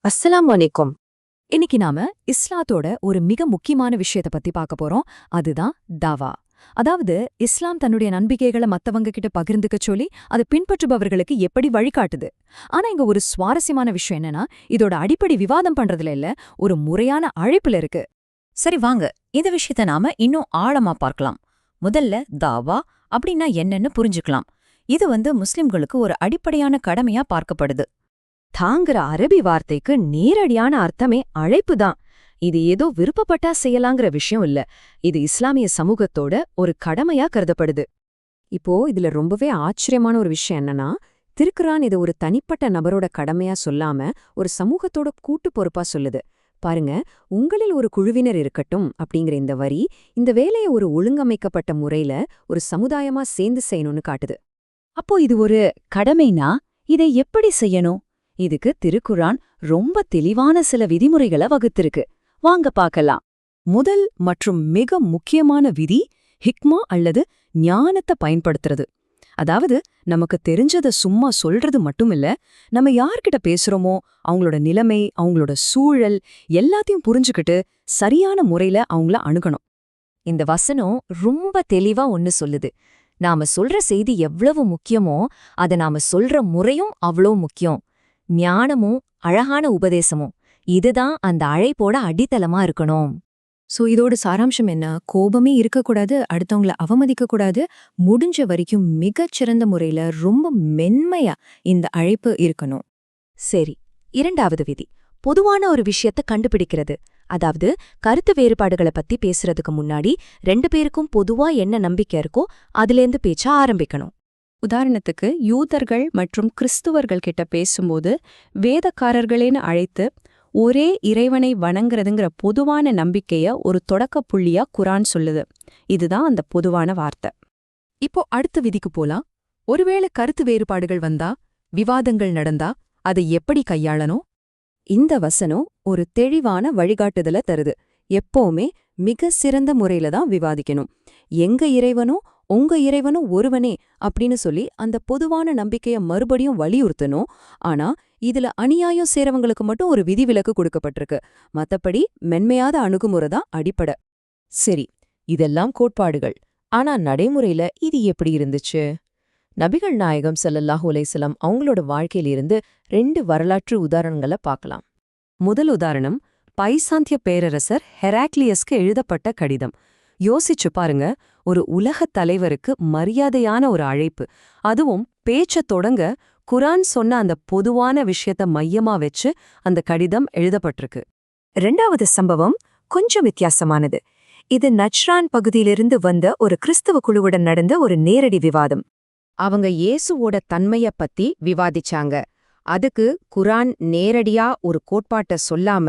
அஸ்ஸலாமு அலைக்கும். இன்னைக்கு நாம இஸ்லாத்தோட ஒரு மிக முக்கியமான விஷயத்த பத்தி பார்க்க போறோம். அதுதான் தாவா. அதாவது இஸ்லாம் தன்னுடைய நம்பிக்கைகளை மத்தவங்க கிட்ட பகிர்ந்துக்க சொல்லி அதை பின்பற்றுபவர்களுக்கு எப்படி வழிகாட்டுது. ஆனா இங்க ஒரு சுவாரஸ்யமான விஷயம் என்னன்னா, இதோட அடிப்படை விவாதம் பண்றதுல இல்ல, ஒரு முறையான அழைப்புல இருக்கு. சரி வாங்க, இந்த விஷயத்த நாம இன்னும் ஆழமா பார்க்கலாம். முதல்ல தாவா அப்படின்னா என்னன்னு புரிஞ்சுக்கலாம். இது முஸ்லிம்களுக்கு ஒரு அடிப்படையான கடமையா பார்க்கப்படுது. தாங்கிற அரபி வார்த்தைக்கு நேரடியான அர்த்தமே அழைப்பு தான். இது ஏதோ விருப்பப்பட்டா செய்யலாங்கிற விஷயம் இல்ல. இது இஸ்லாமிய சமூகத்தோட ஒரு கடமையா கருதப்படுது. இப்போ இதுல ரொம்பவே ஆச்சரியமான ஒரு விஷயம் என்னன்னா, திருக்குரான் இதை ஒரு தனிப்பட்ட நபரோட கடமையா சொல்லாம ஒரு சமூகத்தோட கூட்டு பொறுப்பா சொல்லுது. பாருங்க, உங்களில் ஒரு குழுவினர் இருக்கட்டும் அப்படிங்கிற இந்த வரி இந்த வேலையை ஒரு ஒழுங்கமைக்கப்பட்ட முறையில ஒரு சமுதாயமா சேர்ந்து செய்யணும்னு காட்டுது. அப்போ இது ஒரு கடமைனா இதை எப்படி செய்யணும்? இதுக்கு திருக்குரான் ரொம்ப தெளிவான சில விதிமுறைகளை வகுத்திருக்கு. வாங்க பார்க்கலாம். முதல் மற்றும் மிக முக்கியமான விதி ஹிக்மா அல்லது ஞானத்தை பயன்படுத்துறது. அதாவது நமக்கு தெரிஞ்சத சும்மா சொல்றது மட்டுமில்ல, நம்ம யார்கிட்ட பேசுறோமோ அவங்களோட நிலைமை, அவங்களோட சூழல் எல்லாத்தையும் புரிஞ்சுக்கிட்டு சரியான முறையில அவங்கள அணுகணும். இந்த வசனம் ரொம்ப தெளிவா ஒன்னு சொல்லுது. நாம சொல்ற செய்தி எவ்வளவு முக்கியமோ அதை நாம சொல்ற முறையும் அவ்வளோ முக்கியம். ஞானமும் அழகான உபதேசமும் இதுதான் அந்த அழைப்போட அடித்தளமா இருக்கணும். இதோட சாராம்சம் என்ன? கோபமே இருக்கக்கூடாது, அடுத்தவங்கள அவமதிக்கக்கூடாது, முடிஞ்ச வரைக்கும் மிகச்சிறந்த முறையில ரொம்ப மென்மையா இந்த அழைப்பு இருக்கணும். சரி, இரண்டாவது விதி பொதுவான ஒரு விஷயத்த கண்டுபிடிக்கிறது. அதாவது கருத்து வேறுபாடுகளை பத்தி பேசுறதுக்கு முன்னாடி ரெண்டு பேருக்கும் பொதுவா என்ன நம்பிக்கை இருக்கோ அதுலேருந்து பேச்ச ஆரம்பிக்கணும். உதாரணத்துக்கு யூதர்கள் மற்றும் கிறிஸ்துவர்கள் கிட்ட பேசும்போது வேதக்காரர்களேன்னு அழைத்து ஒரே இறைவனை வணங்குறதுங்கிற பொதுவான நம்பிக்கைய ஒரு தொடக்க புள்ளியா குரான் சொல்லுது. இதுதான் அந்த பொதுவான வார்த்தை. இப்போ அடுத்த விதிக்கு போலாம். ஒருவேளை கருத்து வேறுபாடுகள் வந்தா, விவாதங்கள் நடந்தா அதை எப்படி கையாளணும்? இந்த வசனம் ஒரு தெளிவான வழிகாட்டுதல தருது. எப்பவுமே மிக சிறந்த முறையில தான் விவாதிக்கணும். எங்க இறைவனும் உங்க இறைவனும் ஒருவனே அப்படின்னு சொல்லி அந்த பொதுவான நம்பிக்கைய மறுபடியும் வலியுறுத்தணும். ஆனா இதுல அநியாயம் சேரவங்களுக்கு மட்டும் ஒரு விதிவிலக்கு கொடுக்கப்பட்டிருக்கு. மத்தபடி மென்மையாத அணுகுமுறை தான் அடிப்படை. சரி, இதெல்லாம் கோட்பாடுகள். ஆனா நடைமுறையில இது எப்படி இருந்துச்சு? நபிகள் நாயகம் ஸல்லல்லாஹு அலைஹி வஸல்லம் அவங்களோட வாழ்க்கையிலிருந்து 2 வரலாற்று உதாரணங்களை பார்க்கலாம். முதல் உதாரணம், பைசாந்திய பேரரசர் ஹெராக்லியஸ்க்கு எழுதப்பட்ட கடிதம். யோசிச்சு பாருங்க, ஒரு உலகத் தலைவருக்கு மரியாதையான ஒரு அழைப்பு, அதுவும் பேச்ச தொடங்க குரான் சொன்ன அந்த பொதுவான விஷயத்த மையமா வச்சு அந்த கடிதம் எழுதப்பட்டிருக்கு. ரெண்டாவது சம்பவம் கொஞ்சம் வித்தியாசமானது. இது நஜ்ரான் பகுதியிலிருந்து வந்த ஒரு கிறிஸ்தவ குழுவுடன் நடந்த ஒரு நேரடி விவாதம். அவங்க இயேசுவோட தன்மைய பத்தி விவாதிச்சாங்க. அதுக்கு குரான் நேரடியா ஒரு கோட்பாட்ட சொல்லாம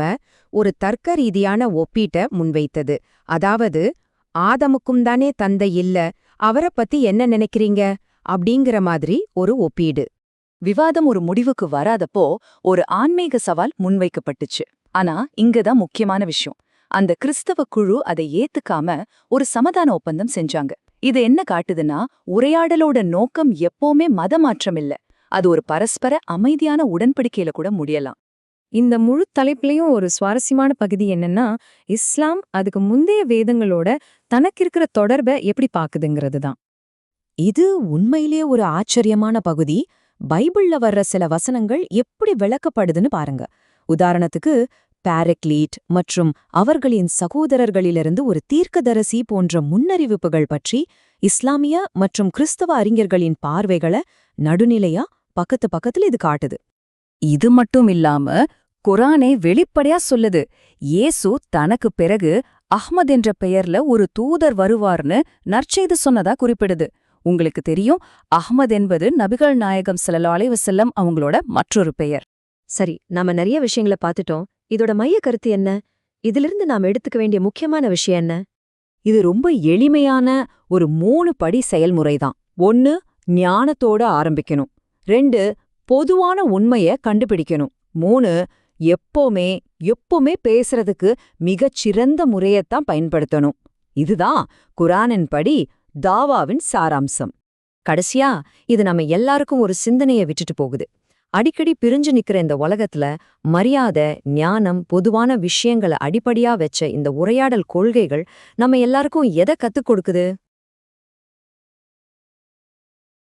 ஒரு தர்க்க ரீதியான ஒப்பீட்ட முன்வைத்தது. அதாவது, ஆதமுக்கும் தானே தந்தை இல்ல, அவரை பத்தி என்ன நினைக்கிறீங்க அப்படிங்கிற மாதிரி ஒரு ஒப்பீடு. விவாதம் ஒரு முடிவுக்கு வராதப்போ ஒரு ஆன்மீக சவால் முன்வைக்கப்பட்டுச்சு. ஆனா இங்கதான் முக்கியமான விஷயம். அந்த கிறிஸ்தவ குழு அதை ஏத்துக்காம ஒரு சமாதான ஒப்பந்தம் செஞ்சாங்க. இது என்ன காட்டுதுன்னா, உரையாடலோட நோக்கம் எப்பவுமே மதமாற்றம் இல்ல, அது ஒரு பரஸ்பர அமைதியான உடன்படிக்கையில கூட முடியலாம். இந்த முழு தலைப்புலயும் ஒரு சுவாரஸ்யமான பகுதி என்னன்னா, இஸ்லாம் அதுக்கு முந்தைய வேதங்களோட தனக்கு இருக்கிற தொடர்பை எப்படி பாக்குதுங்கிறது தான். இது உண்மையிலேயே ஒரு ஆச்சரியமான பகுதி. பைபிள்ல வர்ற சில வசனங்கள் எப்படி விளக்கப்படுதுன்னு பாருங்க. உதாரணத்துக்கு, பாரக்லீட் மற்றும் அவர்களின் சகோதரர்களிலிருந்து ஒரு தீர்க்கதரிசி போன்ற முன்னறிவிப்புகள் பற்றி இஸ்லாமிய மற்றும் கிறிஸ்தவ அறிஞர்களின் பார்வைகளை நடுநிலையா பக்கத்துல இது காட்டுது. இது மட்டும் இல்லாம குரானே வெளிப்படையா சொல்லுது, இயேசு தனக்கு பிறகு அஹ்மத் என்ற பெயர்ல ஒரு தூதர் வருவார்னு நற்செய்தி சொன்னதா குறிப்பிடுது. உங்களுக்கு தெரியும், அஹ்மத் என்பது நபிகள் நாயகம் ஸல்லல்லாஹு அலைஹி வஸல்லம் அவங்களோட மற்றொரு பெயர். சரி, நாம நிறைய விஷயங்களை பார்த்துட்டோம். இதோட மைய கருத்து என்ன? இதிலிருந்து நாம் எடுத்துக்க வேண்டிய முக்கியமான விஷயம் என்ன? இது ரொம்ப எளிமையான ஒரு 3 படி செயல்முறைதான். 1, ஞானத்தோட ஆரம்பிக்கணும். 2, பொதுவான உண்மைய கண்டுபிடிக்கணும். 3, எப்பவுமே பேசுறதுக்கு மிகச்சிறந்த முறையத்தான் பயன்படுத்தணும். இதுதான் குரானின் படி தாவாவின் சாராம்சம். கடைசியா இது நம்ம எல்லாருக்கும் ஒரு சிந்தனையை விட்டுட்டு போகுது. அடிக்கடி பிரிஞ்சு நிக்கிற இந்த உலகத்துல மரியாதை, ஞானம், பொதுவான விஷயங்களை அடிப்படையா வச்ச இந்த உரையாடல் கொள்கைகள் நம்ம எல்லாருக்கும் எதை கத்துக் கொடுக்குது?